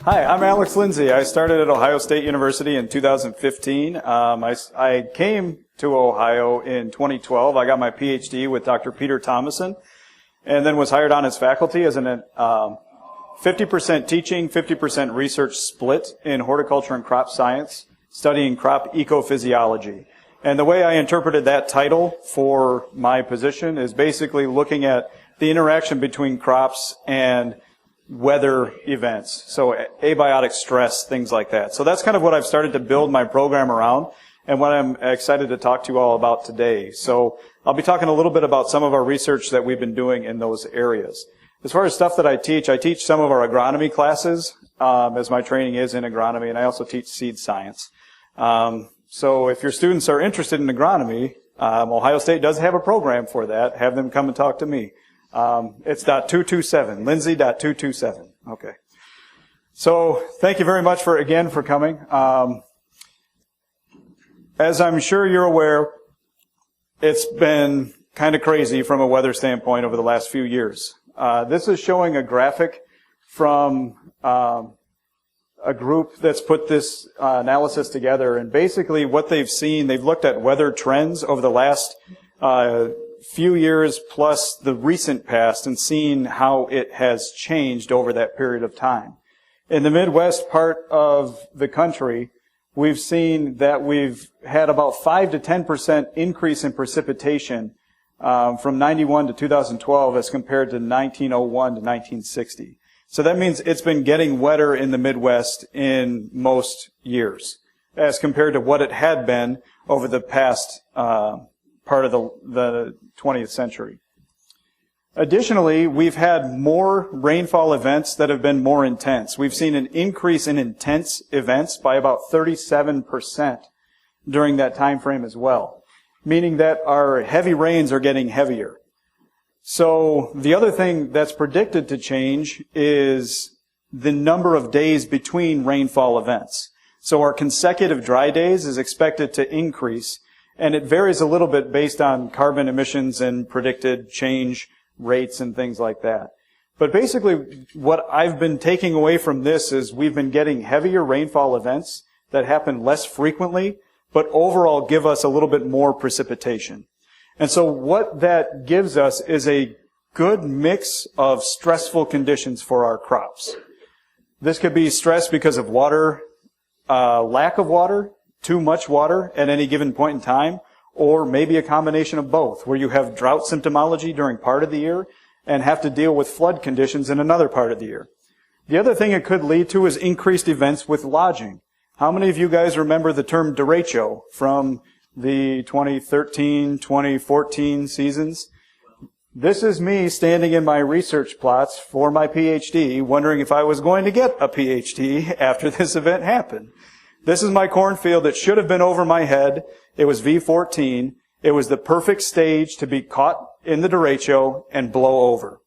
Hi, I'm Alex Lindsey. I started at Ohio State University in 2015. I came to Ohio in 2012. I got my PhD with Dr. Peter Thomason, and then was hired on as faculty as an 50% teaching, 50% research split in horticulture and crop science, studying crop ecophysiology. And the way I interpreted that title for my position is basically looking at the interaction between crops and weather events, so abiotic stress, things like that. So that's kind of what I've started to build my program around and what I'm excited to talk to you all about today. So I'll be talking a little bit about some of our research that we've been doing in those areas. As far as stuff that I teach some of our agronomy classes, as my training is in agronomy, and I also teach seed science. So if your students are interested in agronomy, Ohio State does have a program for that. Have them come and talk to me. It's .227, Lindsey.227. Okay. So thank you very much for coming. As I'm sure you're aware, it's been kind of crazy from a weather standpoint over the last few years. This is showing a graphic from a group that's put this analysis together, and basically what they've seen, they've looked at weather trends over the last few years plus the recent past and seen how it has changed over that period of time. In the Midwest part of the country, we've seen that we've had about 5 to 10% increase in precipitation from 91 to 2012 as compared to 1901 to 1960. So that means it's been getting wetter in the Midwest in most years as compared to what it had been over the past part of the 20th century. Additionally, we've had more rainfall events that have been more intense. We've seen an increase in intense events by about 37% during that time frame as well, meaning that our heavy rains are getting heavier. So the other thing that's predicted to change is the number of days between rainfall events. So our consecutive dry days is expected to increase, and it varies a little bit based on carbon emissions and predicted change rates and things like that. But basically, what I've been taking away from this is we've been getting heavier rainfall events that happen less frequently, but overall give us a little bit more precipitation. And so what that gives us is a good mix of stressful conditions for our crops. This could be stress because of water, lack of water, too much water at any given point in time, or maybe a combination of both, where you have drought symptomology during part of the year and have to deal with flood conditions in another part of the year. The other thing it could lead to is increased events with lodging. How many of you guys remember the term derecho from the 2013, 2014 seasons? This is me standing in my research plots for my PhD, wondering if I was going to get a PhD after this event happened. This is my cornfield that should have been over my head. It was V14. It was the perfect stage to be caught in the derecho and blow over.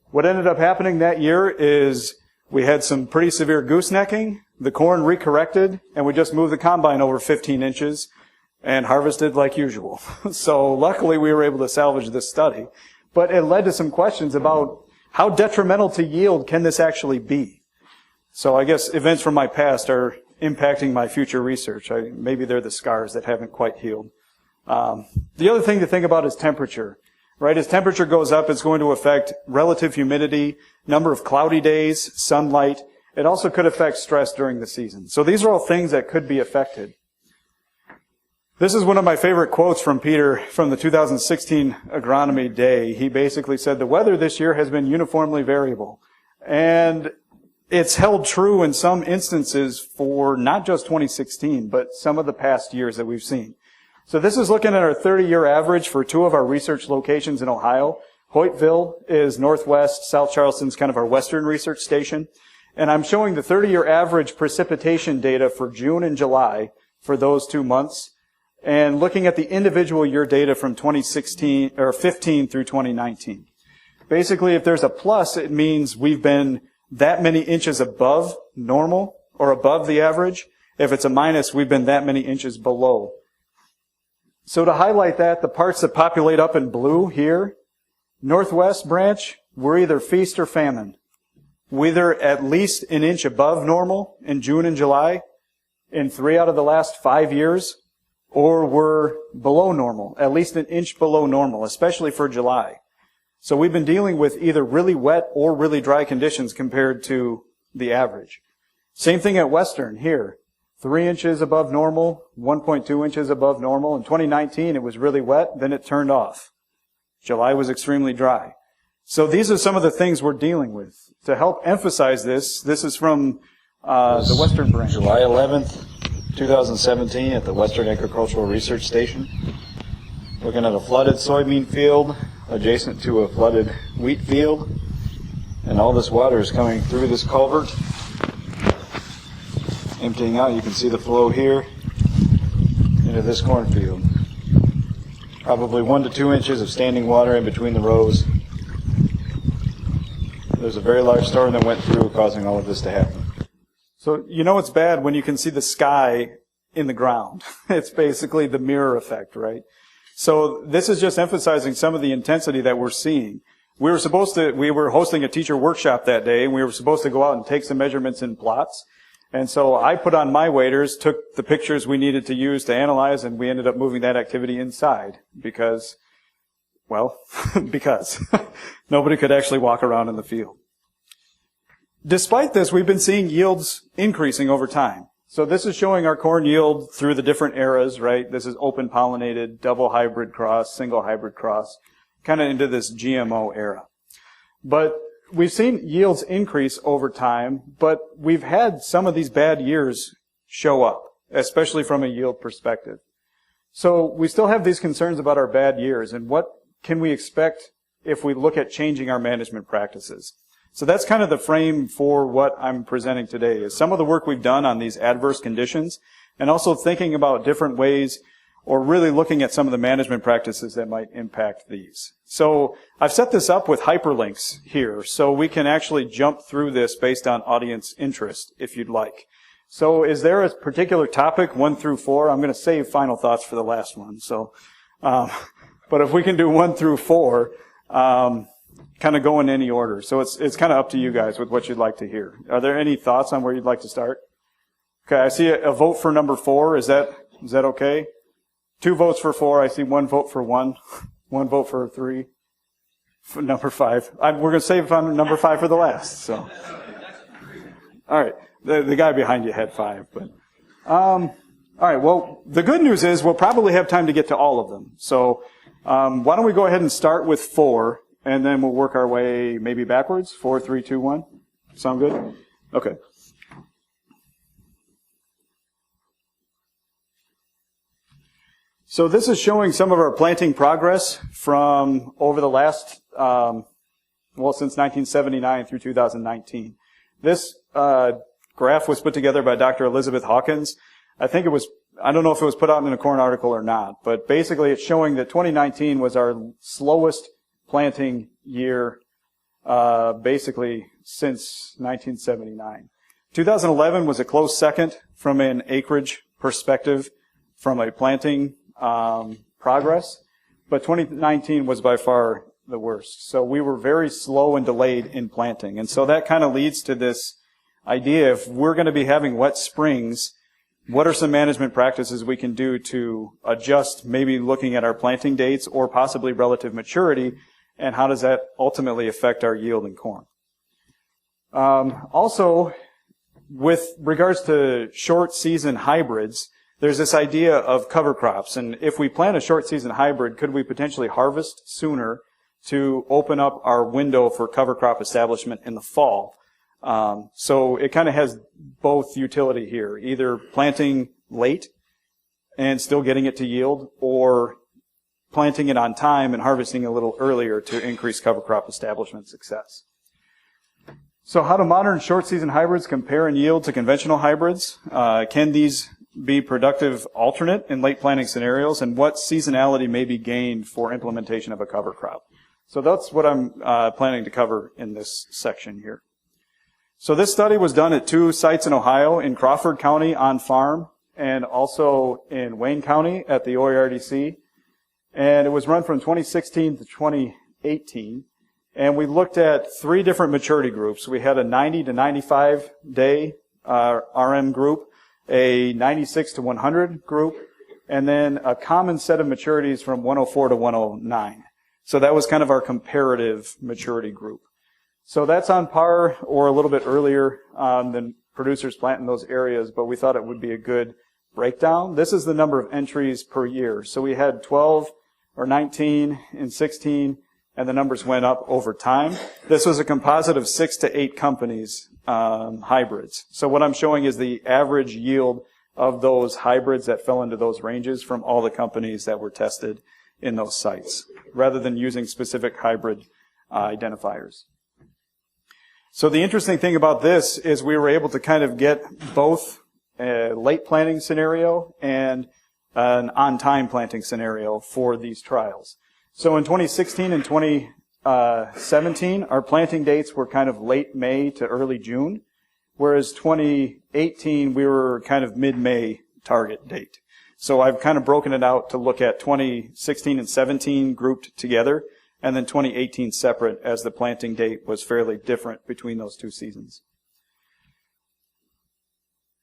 What ended up happening that year is we had some pretty severe goosenecking. The corn recorrected, and we just moved the combine over 15 inches and harvested like usual. So luckily we were able to salvage this study. But it led to some questions about how detrimental to yield can this actually be. So I guess events from my past are impacting my future research. Maybe they're the scars that haven't quite healed. The other thing to think about is temperature. Right? As temperature goes up, it's going to affect relative humidity, number of cloudy days, sunlight. It also could affect stress during the season. So these are all things that could be affected. This is one of my favorite quotes from Peter from the 2016 Agronomy Day. He basically said, "The weather this year has been uniformly variable." And it's held true in some instances for not just 2016, but some of the past years that we've seen. So this is looking at our 30-year average for two of our research locations in Ohio. Hoytville is northwest, South Charleston's kind of our western research station. And I'm showing the 30-year average precipitation data for June and July for those 2 months, and looking at the individual year data from 2016 or 15 through 2019. Basically, if there's a plus, it means we've been that many inches above normal or above the average. If it's a minus, we've been that many inches below. So to highlight that, the parts that populate up in blue here, northwest branch, we're either feast or famine. whether at least an inch above normal in June and July in 3 out of the last 5 years, or were below normal, at least an inch below normal, especially for July. So we've been dealing with either really wet or really dry conditions compared to the average. Same thing at Western here. 3 inches above normal, 1.2 inches above normal. In 2019, it was really wet, then it turned off. July was extremely dry. So these are some of the things we're dealing with. To help emphasize this is from the Western branch. July 11th, 2017 at the Western Agricultural Research Station. Looking at a flooded soybean field adjacent to a flooded wheat field. And all this water is coming through this culvert, emptying out. You can see the flow here into this cornfield. Probably 1 to 2 inches of standing water in between the rows. There's a very large storm that went through, causing all of this to happen. So you know it's bad when you can see the sky in the ground. It's basically the mirror effect, right? So this is just emphasizing some of the intensity that we're seeing. We were hosting a teacher workshop that day, and we were supposed to go out and take some measurements in plots. And so I put on my waders, took the pictures we needed to use to analyze, and we ended up moving that activity inside because nobody could actually walk around in the field. Despite this, we've been seeing yields increasing over time. So this is showing our corn yield through the different eras, right? This is open pollinated, double hybrid cross, single hybrid cross, kind of into this GMO era. But we've seen yields increase over time, but we've had some of these bad years show up, especially from a yield perspective. So we still have these concerns about our bad years, and what can we expect if we look at changing our management practices? So that's kind of the frame for what I'm presenting today, is some of the work we've done on these adverse conditions, and also thinking about different ways, or really looking at some of the management practices that might impact these. So I've set this up with hyperlinks here, so we can actually jump through this based on audience interest, if you'd like. So is there a particular topic, 1 through 4? I'm going to save final thoughts for the last one. So, but if we can do 1 through 4, kind of go in any order. So it's kind of up to you guys with what you'd like to hear. Are there any thoughts on where you'd like to start? Okay, I see a vote for number 4. Is that okay? 2 votes for 4. I see 1 vote for 1. 1 vote for 3. For number 5. We're going to save number 5 for the last. So, all right. The guy behind you had 5, but all right. Well, the good news is we'll probably have time to get to all of them. So, why don't we go ahead and start with 4, and then we'll work our way maybe backwards. 4, 3, 2, 1. Sound good? Okay. So this is showing some of our planting progress from over the last, since 1979 through 2019. This graph was put together by Dr. Elizabeth Hawkins. I don't know if it was put out in a corn article or not, but basically it's showing that 2019 was our slowest planting year, basically since 1979. 2011 was a close second from an acreage perspective, from a planting progress, but 2019 was by far the worst. So we were very slow and delayed in planting. And so that kind of leads to this idea, if we're going to be having wet springs, what are some management practices we can do to adjust, maybe looking at our planting dates or possibly relative maturity, and how does that ultimately affect our yield in corn? Also, with regards to short season hybrids, there's this idea of cover crops, and if we plant a short season hybrid, could we potentially harvest sooner to open up our window for cover crop establishment in the fall? So it kind of has both utility here, either planting late and still getting it to yield, or planting it on time and harvesting a little earlier to increase cover crop establishment success. So how do modern short season hybrids compare in yield to conventional hybrids? Can these be productive alternate in late planting scenarios, and what seasonality may be gained for implementation of a cover crop? So that's what I'm planning to cover in this section here. So this study was done at 2 sites in Ohio, in Crawford County on farm, and also in Wayne County at the OERDC. And it was run from 2016 to 2018. And we looked at 3 different maturity groups. We had a 90 to 95 day RM group, a 96 to 100 group, and then a common set of maturities from 104 to 109. So that was kind of our comparative maturity group. So that's on par or a little bit earlier than producers plant in those areas, but we thought it would be a good breakdown. This is the number of entries per year. So we had 12 or 19 in 16, and the numbers went up over time. This was a composite of 6 to 8 companies, hybrids. So what I'm showing is the average yield of those hybrids that fell into those ranges from all the companies that were tested in those sites, rather than using specific hybrid identifiers. So the interesting thing about this is we were able to kind of get both a late planting scenario and an on-time planting scenario for these trials. So in 2016 and 2017, our planting dates were kind of late May to early June, whereas 2018, we were kind of mid-May target date. So I've kind of broken it out to look at 2016 and 17 grouped together, and then 2018 separate, as the planting date was fairly different between those 2 seasons.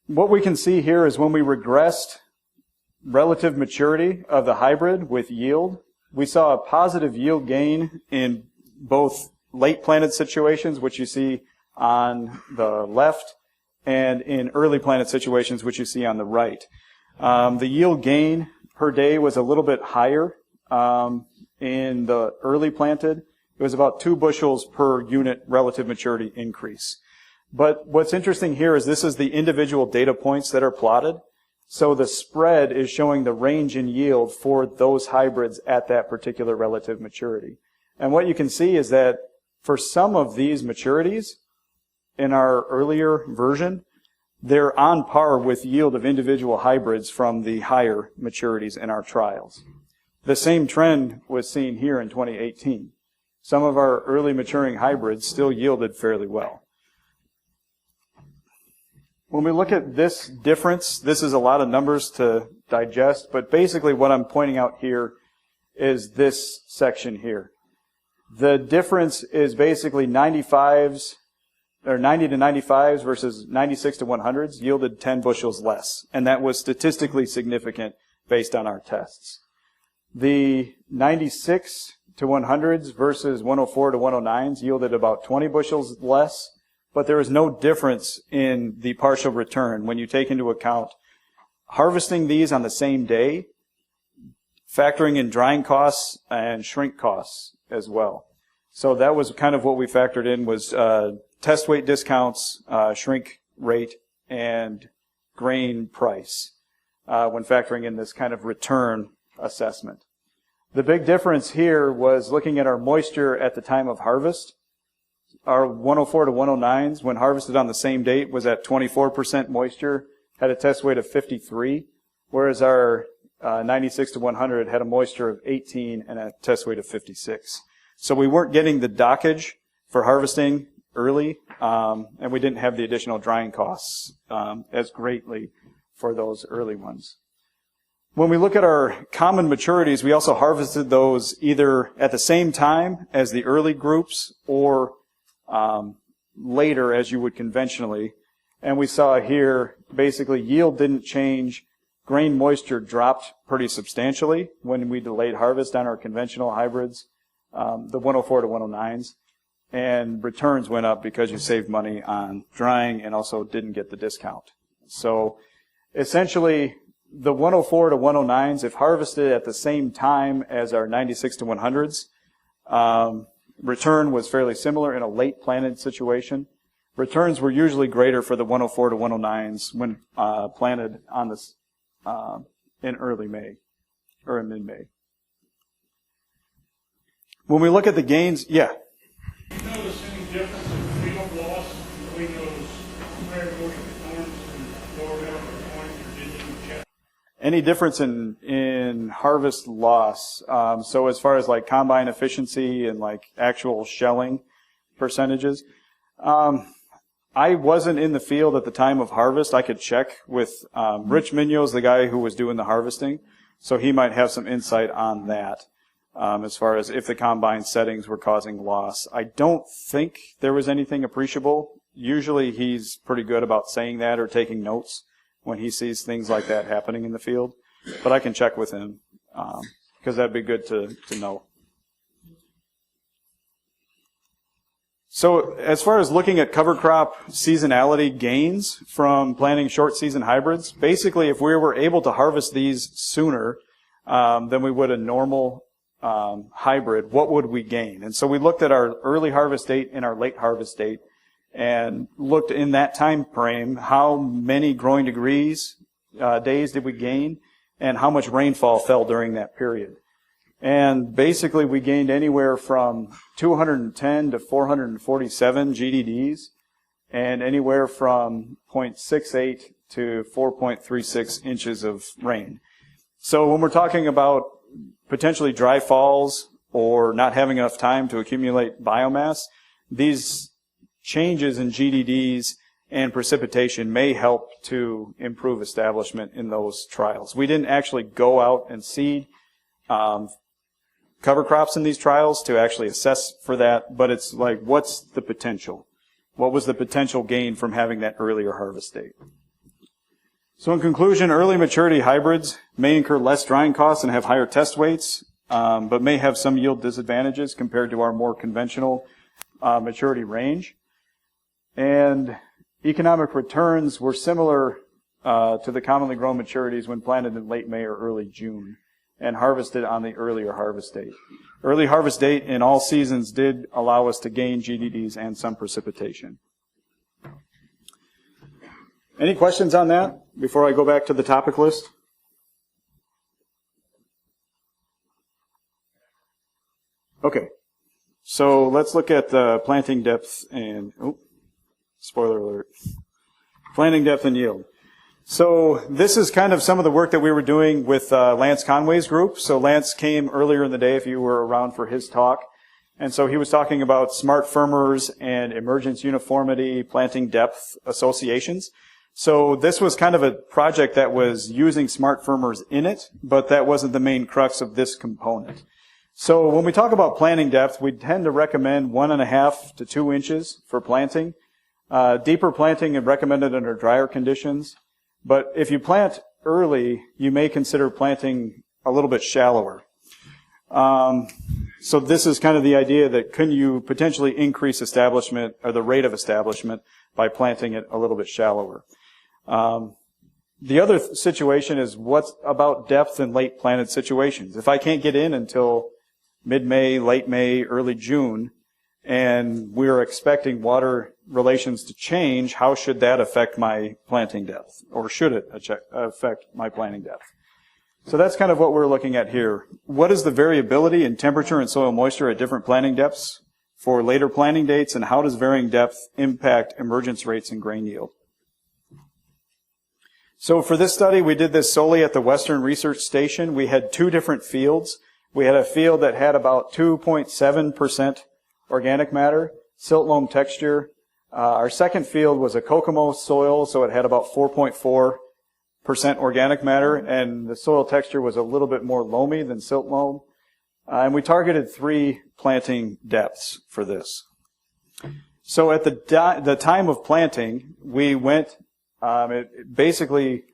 What we can see here is when we regressed relative maturity of the hybrid with yield, we saw a positive yield gain in both late planted situations, which you see on the left, and in early planted situations, which you see on the right. The yield gain per day was a little bit higher in the early planted. It was about 2 bushels per unit relative maturity increase. But what's interesting here is this is the individual data points that are plotted. So the spread is showing the range in yield for those hybrids at that particular relative maturity. And what you can see is that for some of these maturities in our earlier version, they're on par with yield of individual hybrids from the higher maturities in our trials. The same trend was seen here in 2018. Some of our early maturing hybrids still yielded fairly well. When we look at this difference, this is a lot of numbers to digest, but basically what I'm pointing out here is this section here. The difference is basically 95s, or 90 to 95s versus 96 to 100s yielded 10 bushels less, and that was statistically significant based on our tests. The 96 to 100s versus 104 to 109s yielded about 20 bushels less, but there is no difference in the partial return when you take into account harvesting these on the same day, factoring in drying costs and shrink costs as well. So that was kind of what we factored in, was test weight discounts, shrink rate, and grain price when factoring in this kind of return assessment. The big difference here was looking at our moisture at the time of harvest. Our 104 to 109s, when harvested on the same date, was at 24% moisture, had a test weight of 53, whereas our 96 to 100 had a moisture of 18 and a test weight of 56. So we weren't getting the dockage for harvesting early, and we didn't have the additional drying costs as greatly for those early ones. When we look at our common maturities, we also harvested those either at the same time as the early groups or later as you would conventionally. And we saw here basically yield didn't change. Grain moisture dropped pretty substantially when we delayed harvest on our conventional hybrids, the 104 to 109s. And returns went up because you saved money on drying and also didn't get the discount. So essentially, the 104 to 109s, if harvested at the same time as our 96 to 100s, return was fairly similar in a late planted situation. Returns were usually greater for the 104 to 109s when planted on this in early May or in mid-May. When we look at the gains, yeah. Do you notice any difference in field loss between those higher moisture points and lower moisture points, or did you check? Any difference in harvest loss? So as far as like combine efficiency and like actual shelling percentages, I wasn't in the field at the time of harvest. I could check with Rich Mignot's the guy who was doing the harvesting, so he might have some insight on that. as far as if the combine settings were causing loss. I don't think there was anything appreciable. Usually he's pretty good about saying that or taking notes when he sees things like that happening in the field. But I can check with him because that'd be good to know. So as far as looking at cover crop seasonality gains from planting short season hybrids, basically if we were able to harvest these sooner than we would a normal hybrid, what would we gain? And so we looked at our early harvest date and our late harvest date and looked in that time frame how many growing degrees days did we gain and how much rainfall fell during that period. And basically we gained anywhere from 210 to 447 GDDs and anywhere from 0.68 to 4.36 inches of rain. So when we're talking about potentially dry falls or not having enough time to accumulate biomass, these changes in GDDs and precipitation may help to improve establishment in those trials. We didn't actually go out and seed cover crops in these trials to actually assess for that, but it's like, what's the potential? What was the potential gain from having that earlier harvest date? So in conclusion, early maturity hybrids may incur less drying costs and have higher test weights, but may have some yield disadvantages compared to our more conventional maturity range. And economic returns were similar to the commonly grown maturities when planted in late May or early June and harvested on the earlier harvest date. Early harvest date in all seasons did allow us to gain GDDs and some precipitation. Any questions on that before I go back to the topic list? Okay, so let's look at the planting depth and, spoiler alert, planting depth and yield. So this is kind of some of the work that we were doing with Lance Conway's group. So Lance came earlier in the day if you were around for his talk. And so he was talking about smart firmers and emergence uniformity planting depth associations. So this was kind of a project that was using smart firmers in it, but that wasn't the main crux of this component. So when we talk about planting depth, we tend to recommend 1.5 to 2 inches for planting. Deeper planting is recommended under drier conditions. But if you plant early, you may consider planting a little bit shallower. So this is kind of the idea that can you potentially increase establishment or the rate of establishment by planting it a little bit shallower. The other situation is what's about depth in late planted situations. If I can't get in until mid-May, late May, early June, and we're expecting water relations to change, how should that affect my planting depth? Or should it affect my planting depth? So that's kind of what we're looking at here. What is the variability in temperature and soil moisture at different planting depths for later planting dates, and how does varying depth impact emergence rates and grain yield? So for this study, we did this solely at the Western Research Station. We had 2 different fields. We had a field that had about 2.7% organic matter, silt loam texture. Our second field was a Kokomo soil, so it had about 4.4% organic matter, and the soil texture was a little bit more loamy than silt loam. And we targeted 3 planting depths for this. So at the time of planting, we went, basically,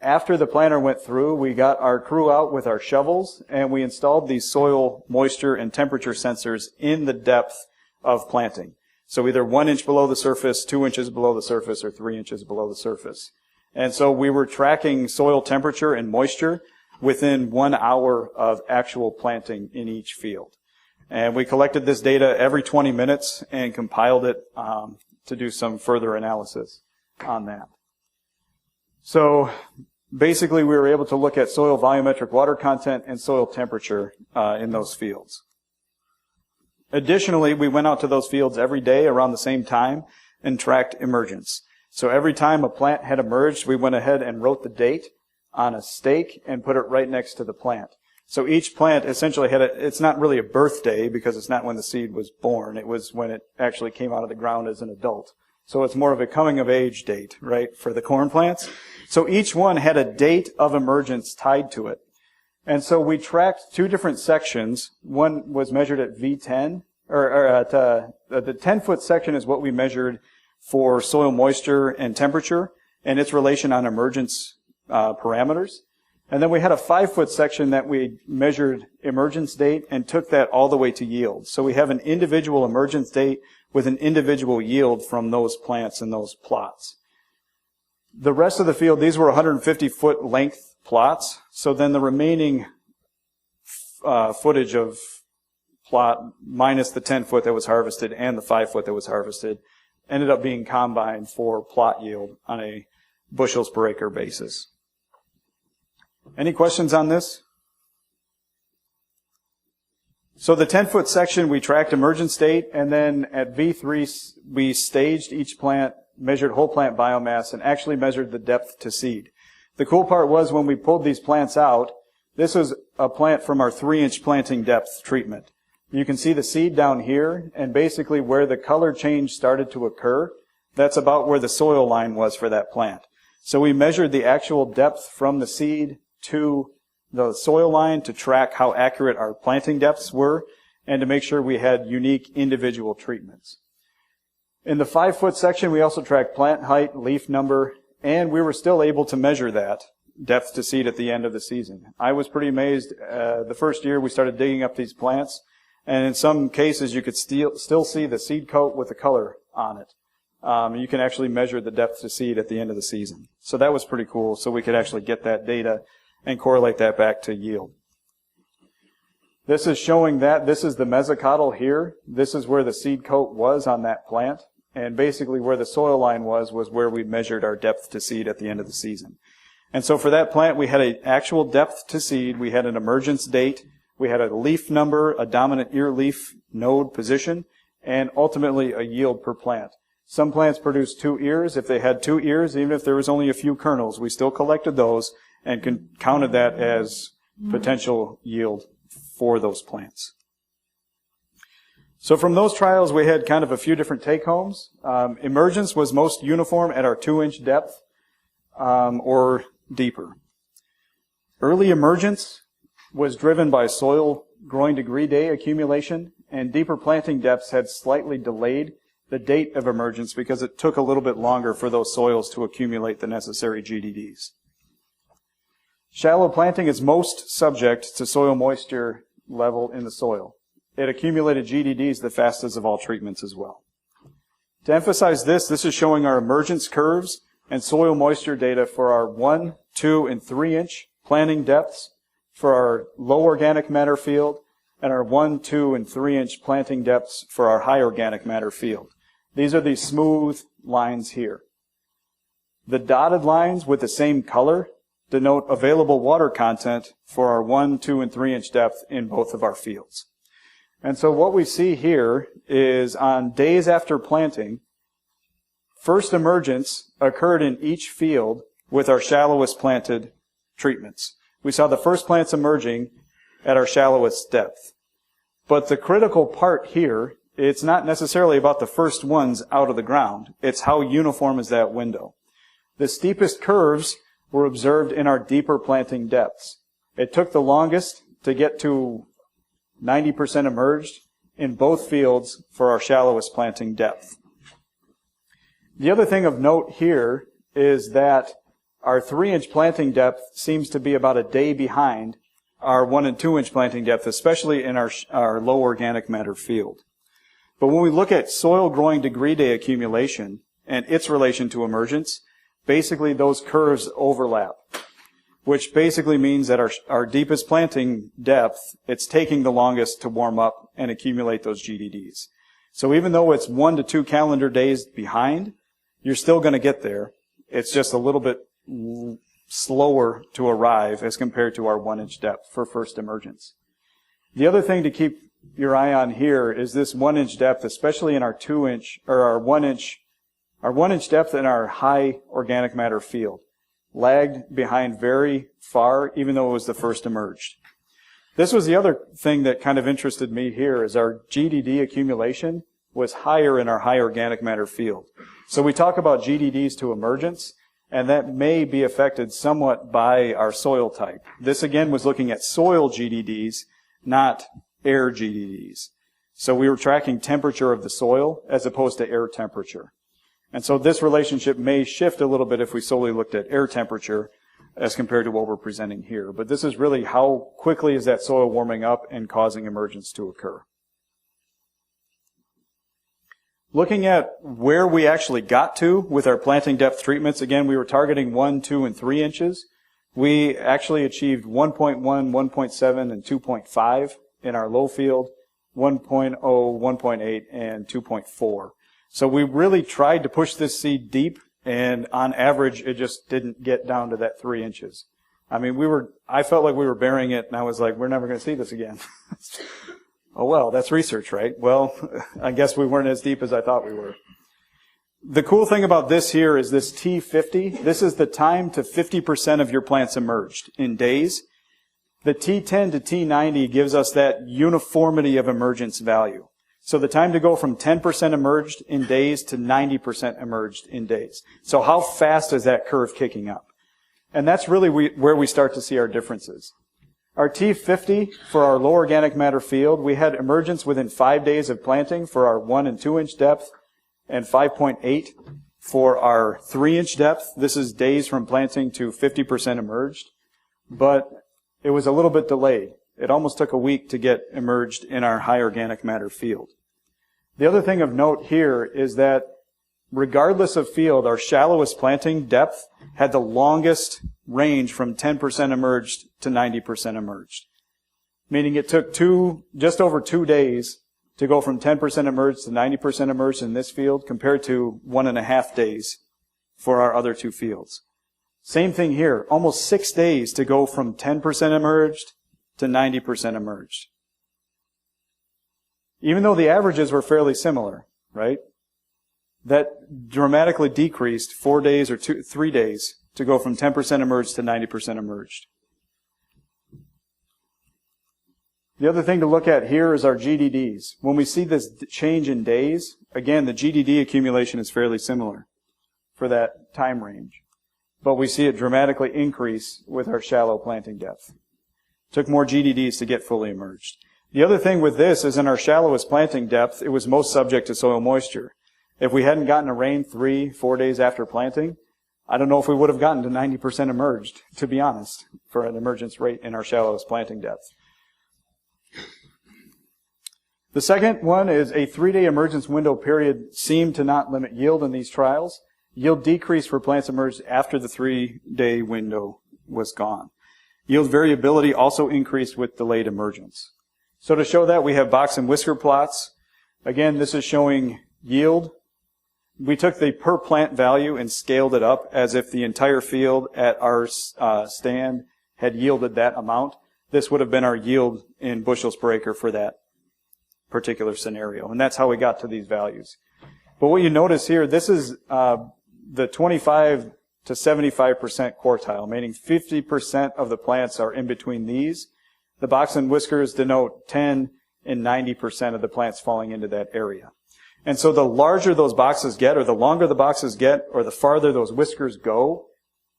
after the planter went through, we got our crew out with our shovels, and we installed these soil moisture and temperature sensors in the depth of planting. So either 1 inch below the surface, 2 inches below the surface, or 3 inches below the surface. And so we were tracking soil temperature and moisture within 1 hour of actual planting in each field. And we collected this data every 20 minutes and compiled it to do some further analysis on that. So basically we were able to look at soil volumetric water content and soil temperature in those fields. Additionally, we went out to those fields every day around the same time and tracked emergence. So every time a plant had emerged, we went ahead and wrote the date on a stake and put it right next to the plant. So each plant essentially had it's not really a birthday because it's not when the seed was born. It was when it actually came out of the ground as an adult. So it's more of a coming of age date, right, for the corn plants. So each one had a date of emergence tied to it. And so we tracked two different sections. One was measured at V10, or at the 10-foot section is what we measured for soil moisture and temperature and its relation on emergence parameters. And then we had a 5-foot section that we measured emergence date and took that all the way to yield. So we have an individual emergence date with an individual yield from those plants and those plots. The rest of the field, these were 150-foot length plots. So then the remaining footage of plot minus the 10-foot that was harvested and the 5-foot that was harvested ended up being combined for plot yield on a bushels per acre basis. Any questions on this? So the 10-foot section, we tracked emergence date, and then at V3, we staged each plant, measured whole plant biomass, and actually measured the depth to seed. The cool part was when we pulled these plants out, this was a plant from our 3-inch planting depth treatment. You can see the seed down here, and basically where the color change started to occur, that's about where the soil line was for that plant. So we measured the actual depth from the seed to the soil line to track how accurate our planting depths were and to make sure we had unique individual treatments. In the 5-foot section, we also tracked plant height, leaf number, and we were still able to measure that depth to seed at the end of the season. I was pretty amazed. The first year we started digging up these plants, and in some cases you could still see the seed coat with the color on it. You can actually measure the depth to seed at the end of the season. So that was pretty cool, so we could actually get that data and correlate that back to yield. This is showing that this is the mesocotyl here. This is where the seed coat was on that plant. And basically where the soil line was where we measured our depth to seed at the end of the season. And so for that plant, we had an actual depth to seed. We had an emergence date. We had a leaf number, a dominant ear leaf node position, and ultimately a yield per plant. Some plants produced 2 ears. If they had 2 ears, even if there was only a few kernels, we still collected those and counted that as potential yield for those plants. So from those trials, we had kind of a few different take-homes. Emergence was most uniform at our 2-inch depth or deeper. Early emergence was driven by soil growing degree day accumulation, and deeper planting depths had slightly delayed the date of emergence because it took a little bit longer for those soils to accumulate the necessary GDDs. Shallow planting is most subject to soil moisture level in the soil. It accumulated GDDs the fastest of all treatments as well. To emphasize this is showing our emergence curves and soil moisture data for our 1, 2, and 3-inch planting depths for our low organic matter field and our 1, 2, and 3-inch planting depths for our high organic matter field. These are these smooth lines here. The dotted lines with the same color denote available water content for our 1, 2, and 3-inch depth in both of our fields. And so what we see here is on days after planting, first emergence occurred in each field with our shallowest planted treatments. We saw the first plants emerging at our shallowest depth. But the critical part here, it's not necessarily about the first ones out of the ground. It's how uniform is that window. The steepest curves were observed in our deeper planting depths. It took the longest to get to 90% emerged in both fields for our shallowest planting depth. The other thing of note here is that our 3-inch planting depth seems to be about a day behind our 1 and 2-inch planting depth, especially in our low organic matter field. But when we look at soil growing degree day accumulation and its relation to emergence, basically those curves overlap, which basically means that our deepest planting depth, it's taking the longest to warm up and accumulate those GDDs. So even though it's 1 to 2 calendar days behind, you're still going to get there. It's just a little bit slower to arrive as compared to our 1-inch depth for first emergence. The other thing to keep your eye on here is this 1-inch depth, especially in our 2-inch or our 1-inch depth in our high organic matter field lagged behind very far, even though it was the first emerged. This was the other thing that kind of interested me here is our GDD accumulation was higher in our high organic matter field. So we talk about GDDs to emergence, And that may be affected somewhat by our soil type. This again was looking at soil GDDs, not air GDDs. So we were tracking temperature of the soil as opposed to air temperature. And so this relationship may shift a little bit if we solely looked at air temperature as compared to what we're presenting here. But this is really how quickly is that soil warming up and causing emergence to occur. Looking at where we actually got to with our planting depth treatments, again, we were targeting 1, 2, and 3 inches. We actually achieved 1.1, 1.7, and 2.5 in our low field, 1.0, 1.8, and 2.4. So we really tried to push this seed deep, and on average, it just didn't get down to that 3 inches. I mean, I felt like we were burying it, and I was like, we're never going to see this again. Oh, well, that's research, right? Well, I guess we weren't as deep as I thought we were. The cool thing about this here is this T50. This is the time to 50% of your plants emerged in days. The T10 to T90 gives us that uniformity of emergence value. So the time to go from 10% emerged in days to 90% emerged in days. So how fast is that curve kicking up? And that's really where we start to see our differences. Our T50 for our low organic matter field, we had emergence within 5 days of planting for our 1 and 2 inch depth, and 5.8 for our 3 inch depth. This is days from planting to 50% emerged, but it was a little bit delayed. It almost took a week to get emerged in our high organic matter field. The other thing of note here is that regardless of field, our shallowest planting depth had the longest range from 10% emerged to 90% emerged. Meaning it took just over 2 days to go from 10% emerged to 90% emerged in this field compared to 1.5 days for our other 2 fields. Same thing here, almost 6 days to go from 10% emerged to 90% emerged. Even though the averages were fairly similar, right? That dramatically decreased 4 days or 3 days to go from 10% emerged to 90% emerged. The other thing to look at here is our GDDs. When we see this change in days, again, the GDD accumulation is fairly similar for that time range. But we see it dramatically increase with our shallow planting depth. Took more GDDs to get fully emerged. The other thing with this is in our shallowest planting depth, it was most subject to soil moisture. If we hadn't gotten a rain 3-4 days after planting, I don't know if we would have gotten to 90% emerged, to be honest, for an emergence rate in our shallowest planting depth. The second one is a 3-day emergence window period seemed to not limit yield in these trials. Yield decreased for plants emerged after the 3-day window was gone. Yield variability also increased with delayed emergence. So to show that, we have box and whisker plots. Again, this is showing yield. We took the per plant value and scaled it up as if the entire field at our stand had yielded that amount. This would have been our yield in bushels per acre for that particular scenario. And that's how we got to these values. But what you notice here, this is the 25 to 75% quartile, meaning 50% of the plants are in between these. The box and whiskers denote 10 and 90% of the plants falling into that area. And so the larger those boxes get, or the longer the boxes get, or the farther those whiskers go,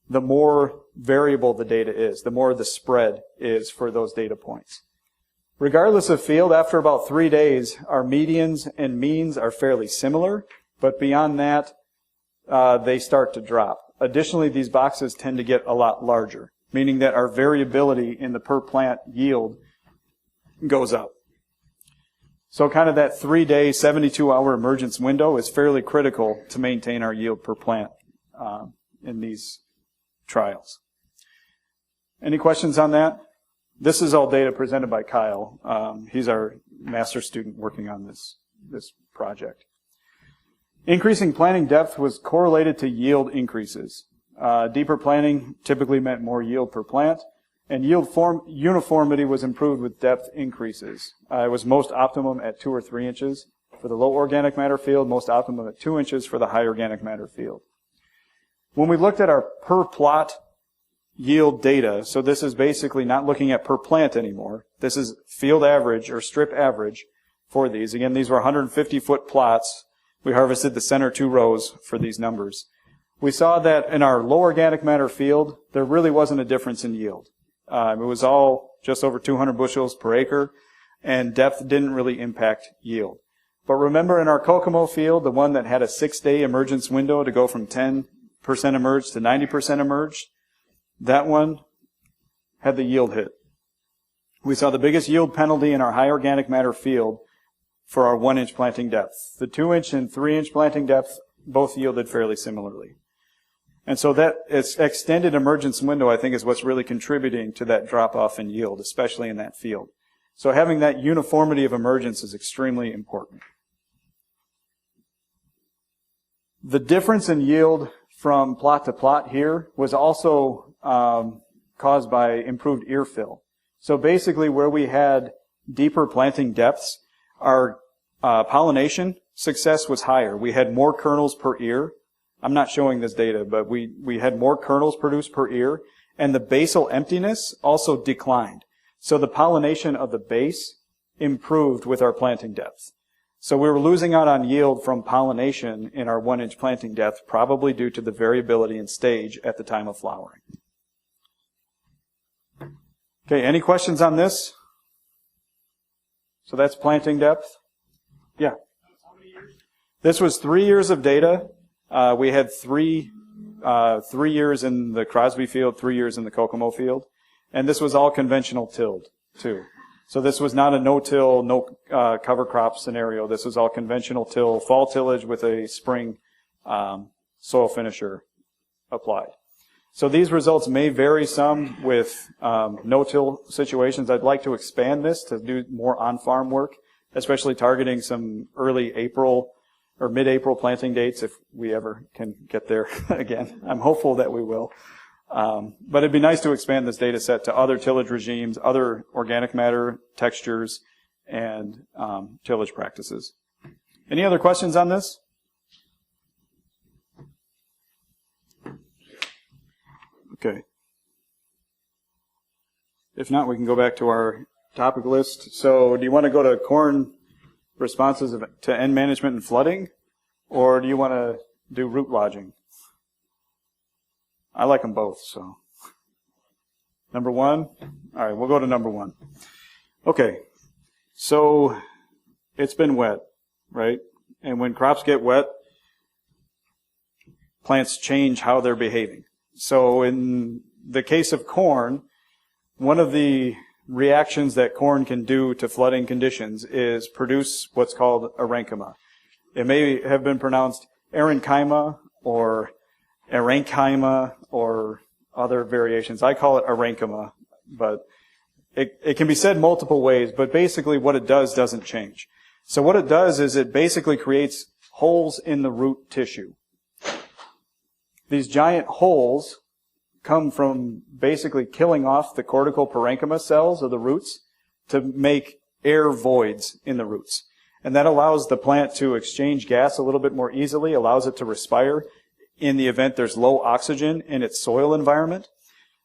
the more variable the data is, the more the spread is for those data points. Regardless of field, after about 3 days, our medians and means are fairly similar, but beyond that, they start to drop. Additionally, these boxes tend to get a lot larger, meaning that our variability in the per plant yield goes up. So kind of that 3-day, 72-hour emergence window is fairly critical to maintain our yield per plant in these trials. Any questions on that? This is all data presented by Kyle. He's our master student working on this project. Increasing planting depth was correlated to yield increases. Deeper planting typically meant more yield per plant. And yield uniformity was improved with depth increases. It was most optimum at 2 or 3 inches for the low organic matter field, most optimum at 2 inches for the high organic matter field. When we looked at our per plot yield data, so this is basically not looking at per plant anymore. This is field average or strip average for these. Again, these were 150-foot plots. We harvested the center 2 rows for these numbers. we saw that in our low organic matter field, there really wasn't a difference in yield. It was all just over 200 bushels per acre, and depth didn't really impact yield. But remember, in our Kokomo field, the one that had a 6-day emergence window to go from 10% emerged to 90% emerged, that one had the yield hit. We saw the biggest yield penalty in our high organic matter field for our 1-inch planting depth. The 2-inch and 3-inch planting depth both yielded fairly similarly. And so that extended emergence window, I think, is what's really contributing to that drop-off in yield, especially in that field. So having that uniformity of emergence is extremely important. The difference in yield from plot to plot here was also caused by improved ear fill. So basically where we had deeper planting depths, our pollination success was higher. We had more kernels per ear. I'm not showing this data, but we had more kernels produced per ear, and the basal emptiness also declined. So the pollination of the base improved with our planting depth. So we were losing out on yield from pollination in our 1-inch planting depth, probably due to the variability in stage at the time of flowering. Okay, any questions on this? So that's planting depth. Yeah. How many years? This was 3 years of data. We had 3 years in the Crosby field, 3 years in the Kokomo field. And this was all conventional tilled, too. So this was not a no-till, no cover crop scenario. This was all conventional till, fall tillage with a spring soil finisher applied. So these results may vary some with no-till situations. I'd like to expand this to do more on-farm work, especially targeting some early April or mid-April planting dates if we ever can get there again. I'm hopeful that we will. But it'd be nice to expand this data set to other tillage regimes, other organic matter textures, and tillage practices. Any other questions on this? Okay. If not, we can go back to our topic list. So do you want to go to corn responses to N management and flooding, or do you want to do root lodging? I like them both, so. Number 1? All right, we'll go to number 1. Okay, so it's been wet, right? And when crops get wet, plants change how they're behaving. So in the case of corn, one of the reactions that corn can do to flooding conditions is produce what's called arenchyma. It may have been pronounced arenchyma or arenchyma or other variations. I call it arenchyma, but it can be said multiple ways, but basically what it does doesn't change. So what it does is it basically creates holes in the root tissue. These giant holes come from basically killing off the cortical parenchyma cells of the roots to make air voids in the roots. And that allows the plant to exchange gas a little bit more easily, allows it to respire in the event there's low oxygen in its soil environment.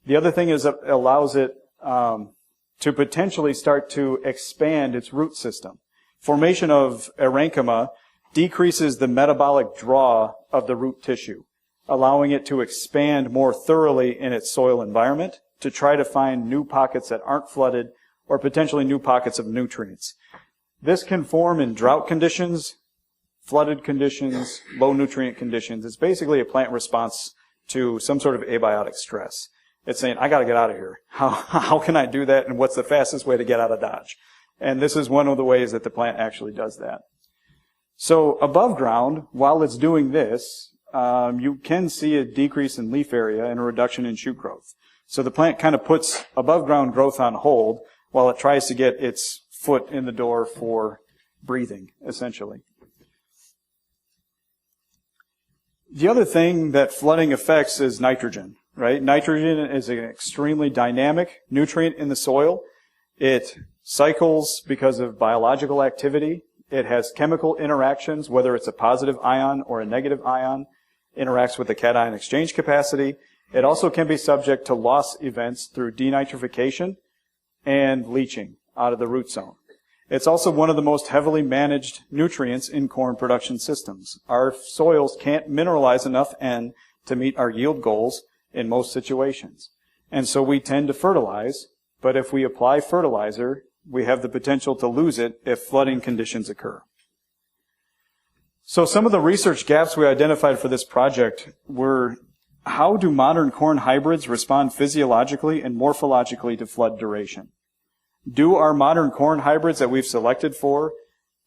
The other thing is it allows it to potentially start to expand its root system. Formation of arenchyma decreases the metabolic draw of the root tissue, allowing it to expand more thoroughly in its soil environment to try to find new pockets that aren't flooded or potentially new pockets of nutrients. This can form in drought conditions, flooded conditions, low nutrient conditions. It's basically a plant response to some sort of abiotic stress. It's saying, I got to get out of here. How can I do that, and what's the fastest way to get out of Dodge? And this is one of the ways that the plant actually does that. So above ground, while it's doing this, you can see a decrease in leaf area and a reduction in shoot growth. So the plant kind of puts above ground growth on hold while it tries to get its foot in the door for breathing, essentially. The other thing that flooding affects is nitrogen, right? Nitrogen is an extremely dynamic nutrient in the soil. It cycles because of biological activity. It has chemical interactions, whether it's a positive ion or a negative ion, interacts with the cation exchange capacity. It also can be subject to loss events through denitrification and leaching out of the root zone. It's also one of the most heavily managed nutrients in corn production systems. Our soils can't mineralize enough N to meet our yield goals in most situations. And so we tend to fertilize, but if we apply fertilizer, we have the potential to lose it if flooding conditions occur. So some of the research gaps we identified for this project were, how do modern corn hybrids respond physiologically and morphologically to flood duration? Do our modern corn hybrids that we've selected for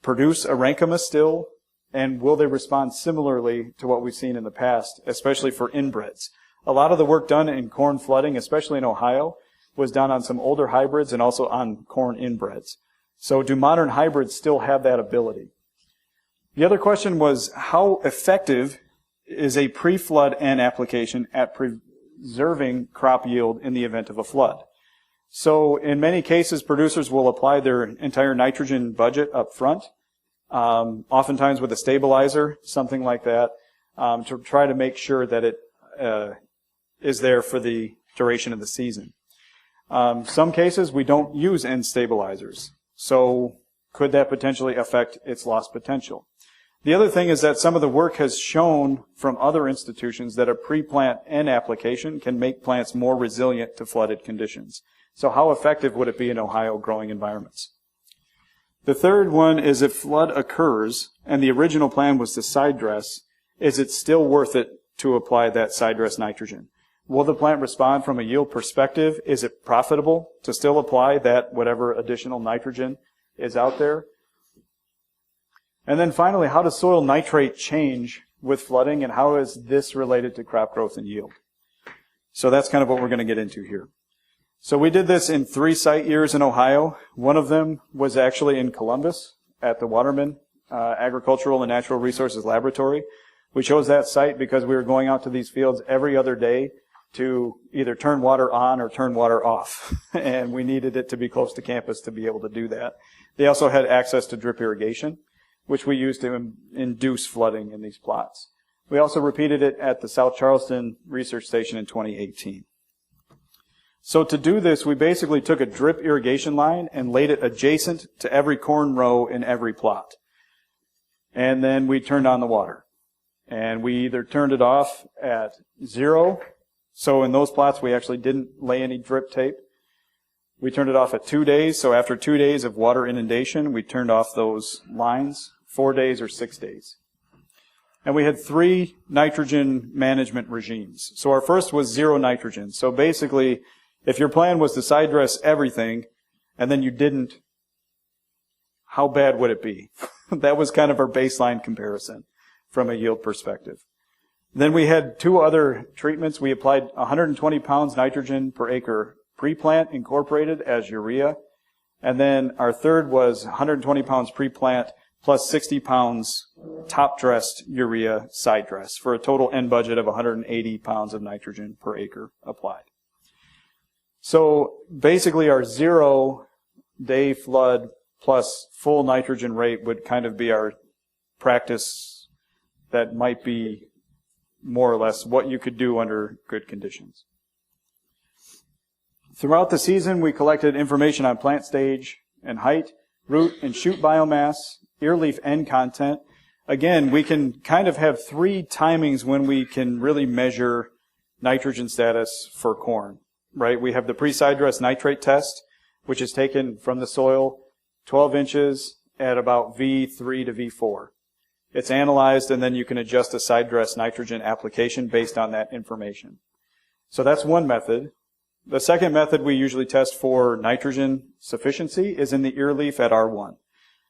produce parenchyma still, and will they respond similarly to what we've seen in the past, especially for inbreds? A lot of the work done in corn flooding, especially in Ohio, was done on some older hybrids and also on corn inbreds. So do modern hybrids still have that ability? The other question was, how effective is a pre-flood N application at preserving crop yield in the event of a flood? So in many cases, producers will apply their entire nitrogen budget up front, oftentimes with a stabilizer, something like that, to try to make sure that it is there for the duration of the season. Some cases, we don't use N stabilizers. So could that potentially affect its loss potential? The other thing is that some of the work has shown from other institutions that a pre-plant N application can make plants more resilient to flooded conditions. So how effective would it be in Ohio growing environments? The third one is, if flood occurs and the original plan was to side dress, is it still worth it to apply that side dress nitrogen? Will the plant respond from a yield perspective? Is it profitable to still apply that whatever additional nitrogen is out there? And then finally, how does soil nitrate change with flooding, and how is this related to crop growth and yield? So that's kind of what we're going to get into here. So we did this in 3 site years in Ohio. One of them was actually in Columbus at the Waterman Agricultural and Natural Resources Laboratory. We chose that site because we were going out to these fields every other day to either turn water on or turn water off. And we needed it to be close to campus to be able to do that. They also had access to drip irrigation, which we used to induce flooding in these plots. We also repeated it at the South Charleston Research Station in 2018. So to do this, we basically took a drip irrigation line and laid it adjacent to every corn row in every plot. And then we turned on the water. And we either turned it off at 0, so in those plots we actually didn't lay any drip tape. We turned it off at 2 days, so after 2 days of water inundation, we turned off those lines, 4 days or 6 days. And we had 3 nitrogen management regimes. So our first was 0 nitrogen. So basically, if your plan was to side dress everything, and then you didn't, how bad would it be? That was kind of our baseline comparison from a yield perspective. Then we had 2 other treatments. We applied 120 pounds nitrogen per acre pre-plant incorporated as urea. And then our third was 120 pounds pre-plant plus 60 pounds top-dressed urea side dress for a total N budget of 180 pounds of nitrogen per acre applied. So basically our 0-day flood plus full nitrogen rate would kind of be our practice that might be more or less what you could do under good conditions. Throughout the season, we collected information on plant stage and height, root and shoot biomass, ear leaf N content. Again, we can kind of have 3 timings when we can really measure nitrogen status for corn, right? We have the pre-side dress nitrate test, which is taken from the soil 12 inches at about V3 to V4. It's analyzed, and then you can adjust a side dress nitrogen application based on that information. So that's one method. The second method we usually test for nitrogen sufficiency is in the ear leaf at R1.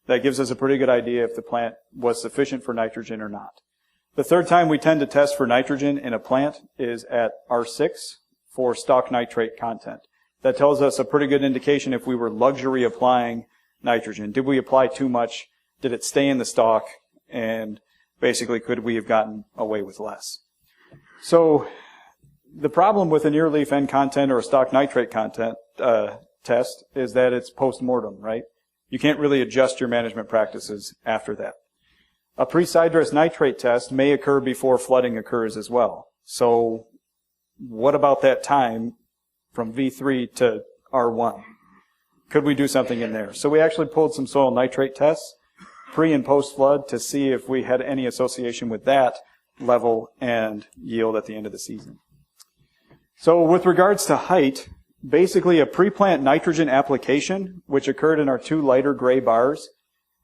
That gives us a pretty good idea if the plant was sufficient for nitrogen or not. The third time we tend to test for nitrogen in a plant is at R6 for stalk nitrate content. That tells us a pretty good indication if we were luxury applying nitrogen. Did we apply too much? Did it stay in the stalk? And basically, could we have gotten away with less? So the problem with an ear leaf N content or a stalk nitrate content test is that it's post-mortem, right? You can't really adjust your management practices after that. A pre-side dress nitrate test may occur before flooding occurs as well. So what about that time from V3 to R1? Could we do something in there? So we actually pulled some soil nitrate tests pre and post flood to see if we had any association with that level and yield at the end of the season. So with regards to height, basically a pre-plant nitrogen application, which occurred in our 2 lighter gray bars,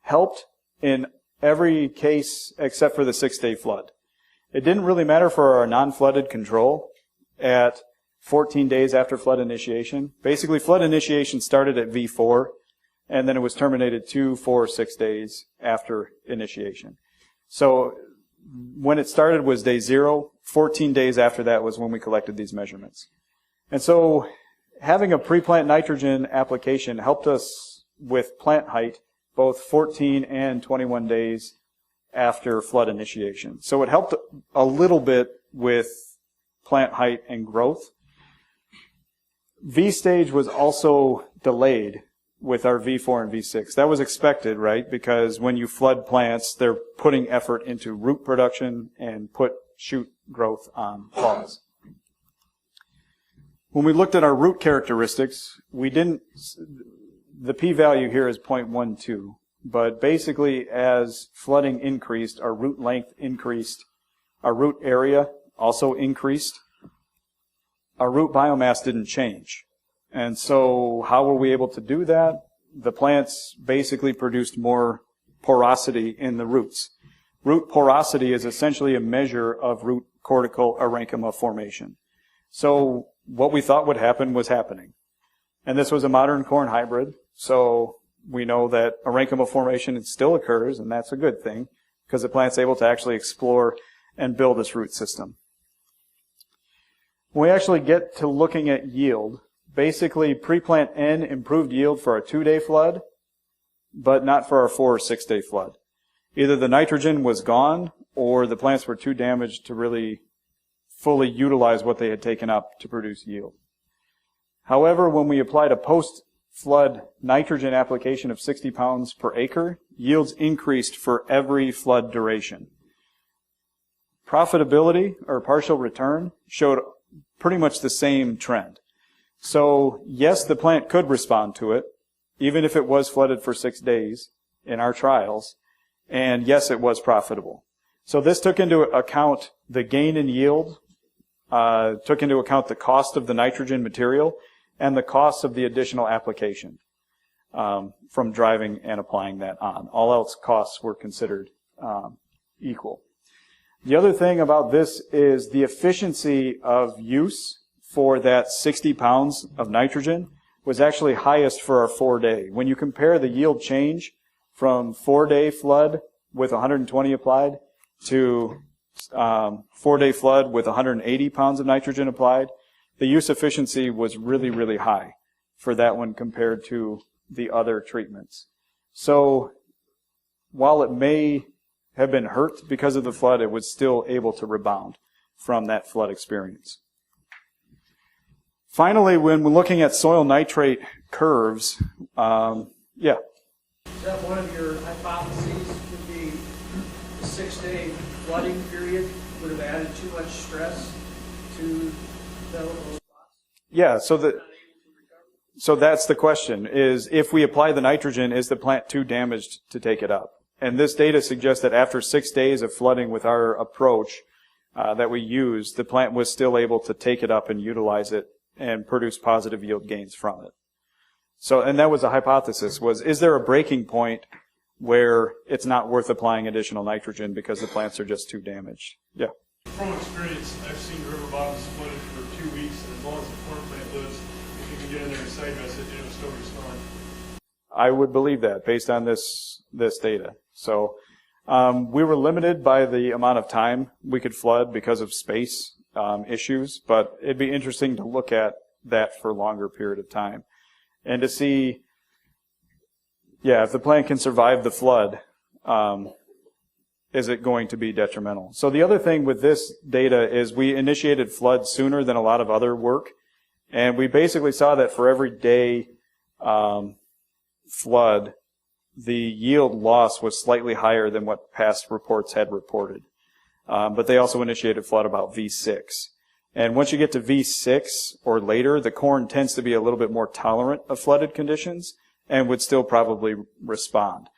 helped in every case except for the 6-day flood. It didn't really matter for our non-flooded control at 14 days after flood initiation. Basically, flood initiation started at V4, and then it was terminated 2, 4, 6 days after initiation. So when it started was day 0. 14 days after that was when we collected these measurements. And so having a pre-plant nitrogen application helped us with plant height both 14 and 21 days after flood initiation. So it helped a little bit with plant height and growth. V stage was also delayed with our V4 and V6. That was expected, right? Because when you flood plants, they're putting effort into root production and put shoot growth on pause. When we looked at our root characteristics, the p-value here is 0.12, but basically as flooding increased, our root length increased, our root area also increased, our root biomass didn't change. And so how were we able to do that? The plants basically produced more porosity in the roots. Root porosity is essentially a measure of root cortical parenchyma formation. So what we thought would happen was happening. And this was a modern corn hybrid, so we know that parenchyma formation still occurs, and that's a good thing, because the plant's able to actually explore and build its root system. When we actually get to looking at yield, basically pre-plant N improved yield for our 2-day flood, but not for our 4 or 6-day flood. Either the nitrogen was gone, or the plants were too damaged to really fully utilize what they had taken up to produce yield. However, when we applied a post-flood nitrogen application of 60 pounds per acre, yields increased for every flood duration. Profitability, or partial return, showed pretty much the same trend. So, yes, the plant could respond to it, even if it was flooded for 6 days in our trials, and yes, it was profitable. So this took into account the gain in yield, took into account the cost of the nitrogen material, and the cost of the additional application from driving and applying that on. All else costs were considered equal. The other thing about this is the efficiency of use for that 60 pounds of nitrogen was actually highest for our 4-day. When you compare the yield change from 4-day flood with 120 applied to 4-day flood with 180 pounds of nitrogen applied, the use efficiency was really, really high for that one compared to the other treatments. So while it may have been hurt because of the flood, it was still able to rebound from that flood experience. Finally, when we're looking at soil nitrate curves, yeah. Is that one of your hypotheses would be the 6-day flooding period would have added too much stress to develop those plots? Yeah, so that's the question, is if we apply the nitrogen, is the plant too damaged to take it up? And this data suggests that after 6 days of flooding with our approach that we used, the plant was still able to take it up and utilize it and produce positive yield gains from it. So, and that was a hypothesis, was is there a breaking point where it's not worth applying additional nitrogen because the plants are just too damaged? Yeah. From experience, I've seen river bottoms flooded for 2 weeks, and as long as the corn plant lives, if you can get in there and side dress it, it'll still respond. I would believe that based on this data. So we were limited by the amount of time we could flood because of space issues, but it'd be interesting to look at that for a longer period of time and to see, yeah, if the plant can survive the flood, is it going to be detrimental? So the other thing with this data is we initiated flood sooner than a lot of other work, and we basically saw that for every day flood, the yield loss was slightly higher than what past reports had reported. But they also initiated flood about V6. And once you get to V6 or later, the corn tends to be a little bit more tolerant of flooded conditions and would still probably respond.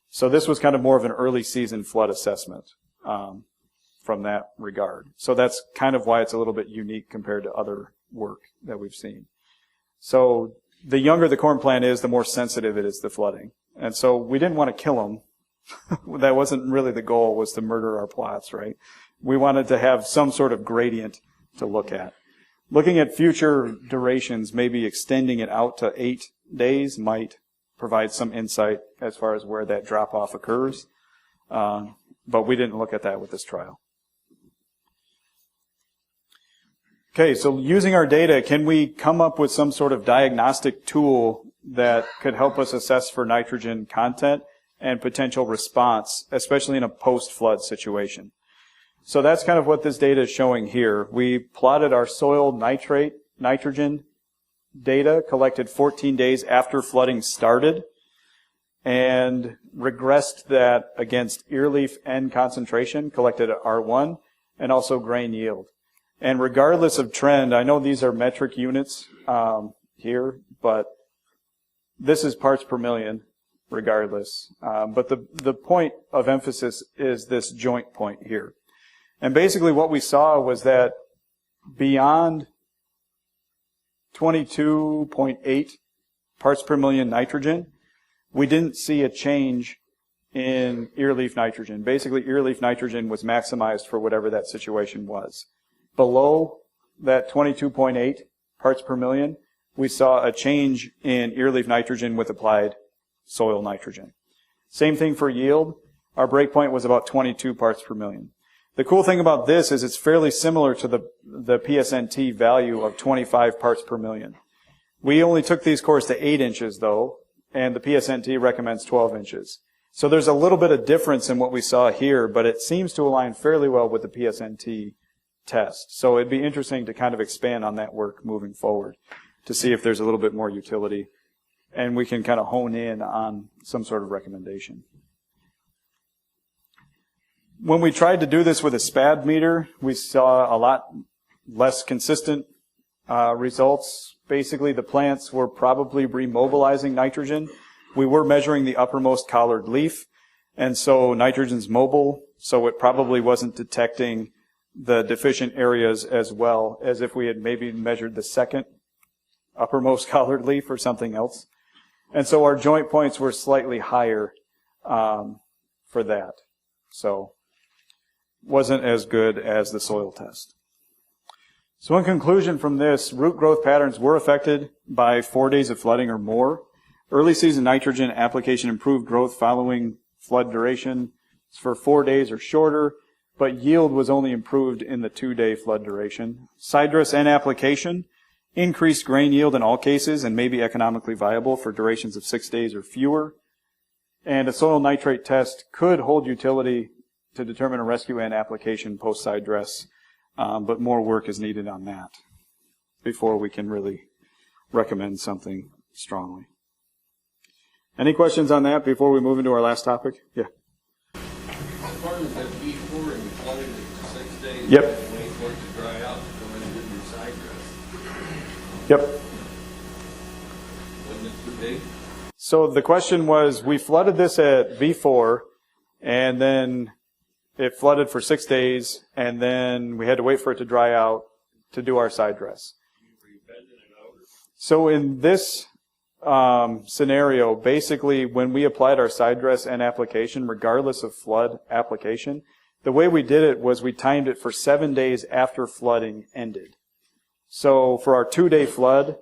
So this was kind of more of an early season flood assessment from that regard. So that's kind of why it's a little bit unique compared to other work that we've seen. So the younger the corn plant is, the more sensitive it is to flooding. And so we didn't want to kill them. That wasn't really the goal, was to murder our plots, right? We wanted to have some sort of gradient to look at. Looking at future durations, maybe extending it out to 8 days might provide some insight as far as where that drop-off occurs. But we didn't look at that with this trial. Okay, so using our data, can we come up with some sort of diagnostic tool that could help us assess for nitrogen content and potential response, especially in a post-flood situation? So that's kind of what this data is showing here. We plotted our soil nitrate, nitrogen data collected 14 days after flooding started and regressed that against ear leaf N concentration collected at R1 and also grain yield. And regardless of trend, I know these are metric units here, but this is parts per million regardless. But the point of emphasis is this joint point here. And basically what we saw was that beyond 22.8 parts per million nitrogen, we didn't see a change in ear leaf nitrogen. Basically, ear leaf nitrogen was maximized for whatever that situation was. Below that 22.8 parts per million, we saw a change in ear leaf nitrogen with applied soil nitrogen. Same thing for yield. Our breakpoint was about 22 parts per million. The cool thing about this is it's fairly similar to the PSNT value of 25 parts per million. We only took these cores to 8 inches though, and the PSNT recommends 12 inches. So there's a little bit of difference in what we saw here, but it seems to align fairly well with the PSNT test. So it'd be interesting to kind of expand on that work moving forward to see if there's a little bit more utility, and we can kind of hone in on some sort of recommendation. When we tried to do this with a SPAD meter, we saw a lot less consistent results. Basically, the plants were probably remobilizing nitrogen. We were measuring the uppermost collared leaf, and so nitrogen's mobile, so it probably wasn't detecting the deficient areas as well as if we had maybe measured the second uppermost collared leaf or something else. And so our joint points were slightly higher for that. So wasn't as good as the soil test. So in conclusion from this, root growth patterns were affected by 4 days of flooding or more. Early season nitrogen application improved growth following flood duration for 4 days or shorter, but yield was only improved in the 2-day flood duration. Side dress N application increased grain yield in all cases and may be economically viable for durations of 6 days or fewer. And a soil nitrate test could hold utility to determine a rescue N application post side dress, but more work is needed on that before we can really recommend something strongly. Any questions on that before we move into our last topic? Yeah. As far as that before and you flooded it for 6 days, Yep. and wait for it to dry out to go in and do your side dress. Yep. Wasn't it too big? So the question was, we flooded this at V4, and then it flooded for 6 days, and then we had to wait for it to dry out to do our side dress. Were you bending it out? So in this scenario, basically when we applied our side dress and application, regardless of flood application, the way we did it was we timed it for 7 days after flooding ended. So for our 2-day flood,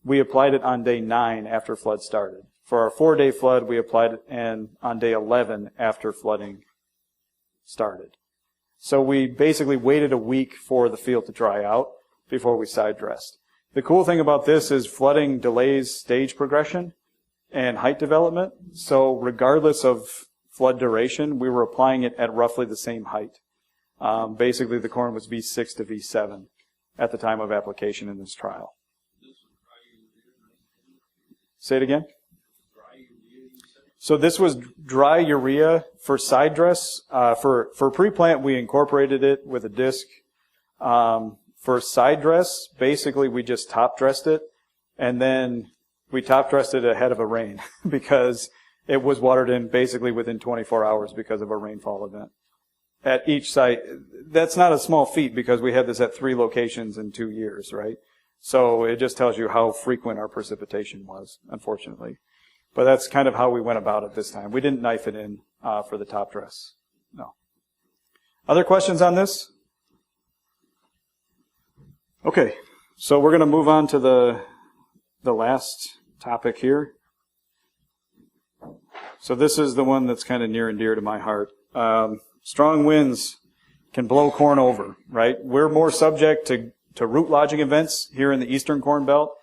we applied it on day 9 after flood started. For our 4-day flood, we applied it on day 11 after flooding started. So we basically waited a week for the field to dry out before we side dressed. The cool thing about this is flooding delays stage progression and height development. So regardless of flood duration, we were applying it at roughly the same height. Basically, the corn was V6 to V7 at the time of application in this trial. Say it again. So this was dry urea for side dress. For pre-plant, we incorporated it with a disc. For side dress, basically we just top dressed it, and then we top dressed it ahead of a rain because it was watered in basically within 24 hours because of a rainfall event. at each site. That's not a small feat because we had this at 3 locations in 2 years, right? So it just tells you how frequent our precipitation was, unfortunately. But that's kind of how we went about it this time. We didn't knife it in for the top dress. No. Other questions on this? Okay, so we're going to move on to the last topic here. So this is the one that's kind of near and dear to my heart. Strong winds can blow corn over, right? We're more subject to root lodging events here in the eastern corn belt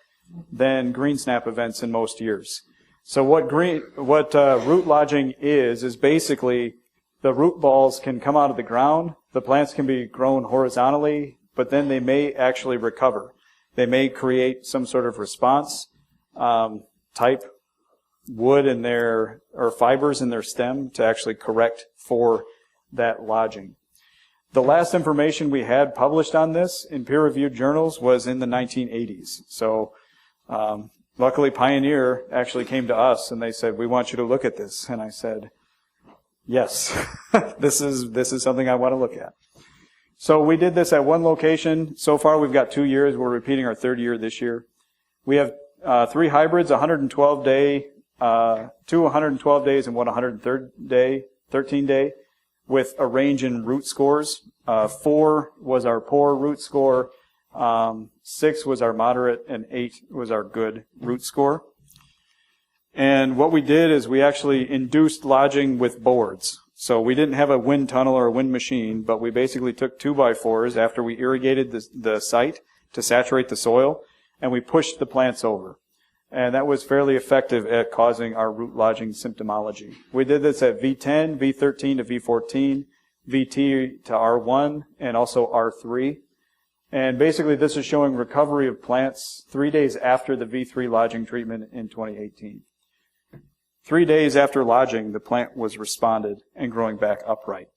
than green snap events in most years. So what root lodging is basically the root balls can come out of the ground, the plants can be grown horizontally, but then they may actually recover. They may create some sort of response type wood in their, or fibers in their stem to actually correct for that lodging. The last information we had published on this in peer-reviewed journals was in the 1980s. So luckily Pioneer actually came to us and they said, we want you to look at this. And I said, yes, this is something I want to look at. So we did this at one location. So far we've got 2 years. We're repeating our 3rd year this year. We have 3 hybrids, 112 day, 2 112 days and 1 113 day, with a range in root scores. 4 was our poor root score, 6 was our moderate, and 8 was our good root score. And what we did is we actually induced lodging with boards. So we didn't have a wind tunnel or a wind machine, but we basically took 2x4s after we irrigated the site to saturate the soil, and we pushed the plants over. And that was fairly effective at causing our root lodging symptomology. We did this at V10, V13 to V14, VT to R1, and also R3. And basically this is showing recovery of plants 3 days after the V3 lodging treatment in 2018. 3 days after lodging, the plant was responded and growing back upright.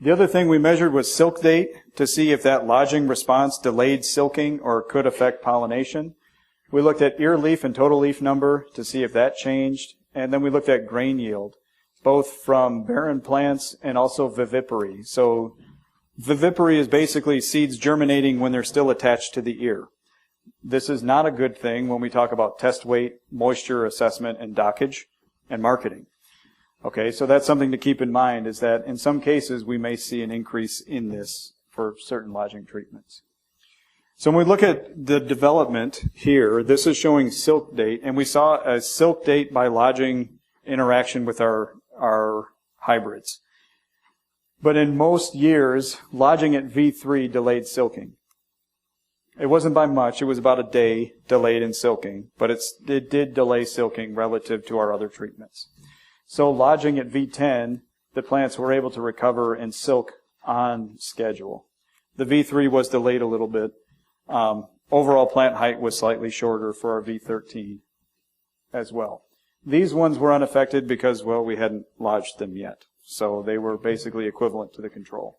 The other thing we measured was silk date to see if that lodging response delayed silking or could affect pollination. We looked at ear leaf and total leaf number to see if that changed. And then we looked at grain yield, both from barren plants and also vivipary. So vivipary is basically seeds germinating when they're still attached to the ear. This is not a good thing when we talk about test weight, moisture assessment, and dockage and marketing. Okay, so that's something to keep in mind, is that in some cases we may see an increase in this for certain lodging treatments. So when we look at the development here, this is showing silk date, and we saw a silk date by lodging interaction with our hybrids. But in most years, lodging at V3 delayed silking. It wasn't by much, it was about a day delayed in silking, but it did delay silking relative to our other treatments. So lodging at V10, the plants were able to recover and silk on schedule. The V3 was delayed a little bit. Overall plant height was slightly shorter for our V13 as well. These ones were unaffected because, well, we hadn't lodged them yet. So they were basically equivalent to the control.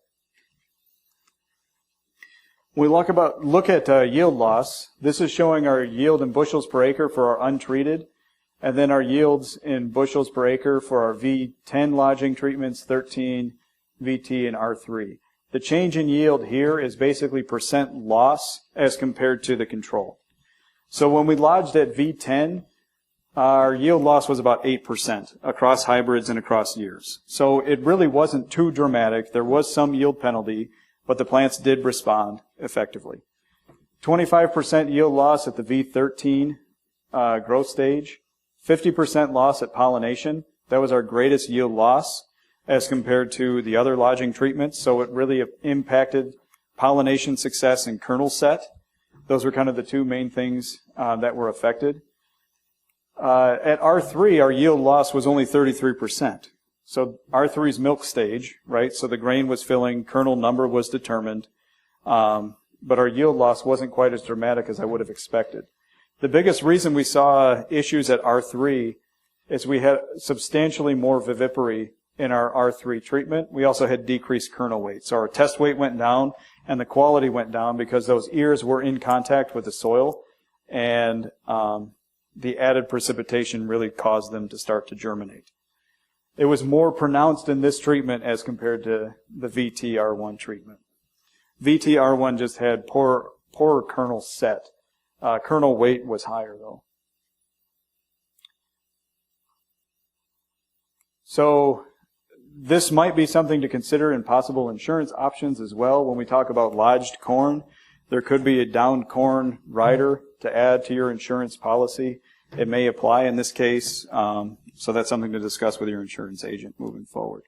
When we look at yield loss, this is showing our yield in bushels per acre for our untreated, and then our yields in bushels per acre for our V10 lodging treatments, 13, VT, and R3. The change in yield here is basically percent loss as compared to the control. So when we lodged at V10, our yield loss was about 8% across hybrids and across years. So it really wasn't too dramatic. There was some yield penalty, but the plants did respond effectively. 25% yield loss at the V13 growth stage. 50% loss at pollination. That was our greatest yield loss as compared to the other lodging treatments. So it really impacted pollination success and kernel set. Those were kind of the two main things that were affected. At R3, our yield loss was only 33%. So R3's milk stage, right? So the grain was filling, kernel number was determined, but our yield loss wasn't quite as dramatic as I would have expected. The biggest reason we saw issues at R3 is we had substantially more vivipary in our R3 treatment. We also had decreased kernel weight. So our test weight went down and the quality went down because those ears were in contact with the soil, and the added precipitation really caused them to start to germinate. it was more pronounced in this treatment as compared to the VTR1 treatment. VTR1 just had poorer kernel set. Kernel weight was higher though. So this might be something to consider in possible insurance options as well. When we talk about lodged corn, there could be a downed corn rider to add to your insurance policy. It may apply in this case, so that's something to discuss with your insurance agent moving forward.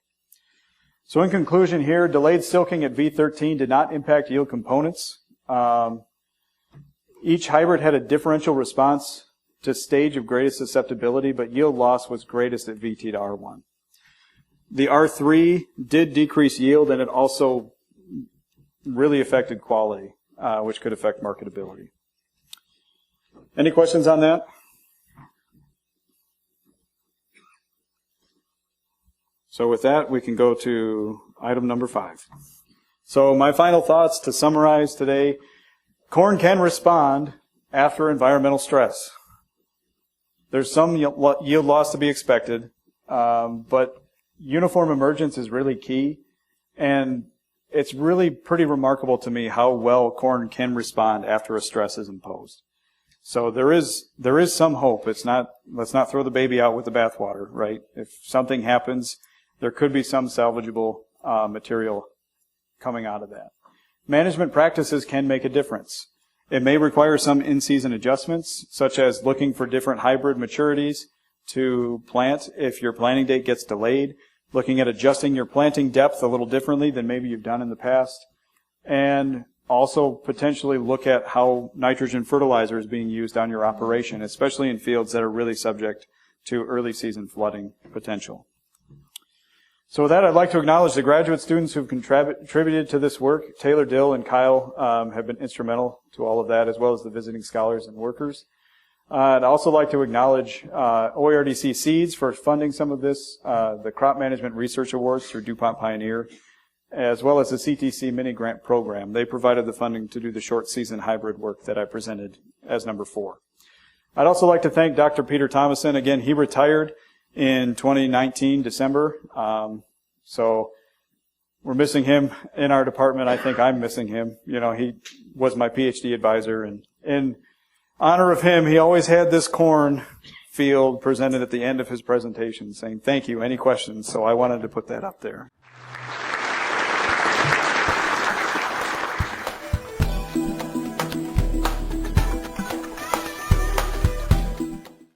So in conclusion here, delayed silking at V13 did not impact yield components. Each hybrid had a differential response to stage of greatest susceptibility, but yield loss was greatest at VT to R1. The R3 did decrease yield, and it also really affected quality, which could affect marketability. Any questions on that? So with that, we can go to item number 5. So my final thoughts to summarize today: corn can respond after environmental stress. There's some yield loss to be expected, but uniform emergence is really key, and it's really pretty remarkable to me how well corn can respond after a stress is imposed. So there is some hope. Let's not throw the baby out with the bathwater, right? If something happens, there could be some salvageable material coming out of that. Management practices can make a difference. It may require some in-season adjustments, such as looking for different hybrid maturities to plant if your planting date gets delayed, looking at adjusting your planting depth a little differently than maybe you've done in the past, and also potentially look at how nitrogen fertilizer is being used on your operation, especially in fields that are really subject to early season flooding potential. So with that, I'd like to acknowledge the graduate students who've contributed to this work. Taylor, Dill, and Kyle have been instrumental to all of that, as well as the visiting scholars and workers. I'd also like to acknowledge OERDC Seeds for funding some of this, the Crop Management Research Awards through DuPont Pioneer, as well as the CTC Mini Grant Program. They provided the funding to do the short season hybrid work that I presented as number 4. I'd also like to thank Dr. Peter Thomason. Again, he retired in 2019, December. So we're missing him in our department. I think I'm missing him. You know, he was my PhD advisor, and in honor of him, he always had this corn field presented at the end of his presentation saying, "Thank you, any questions?" So I wanted to put that up there.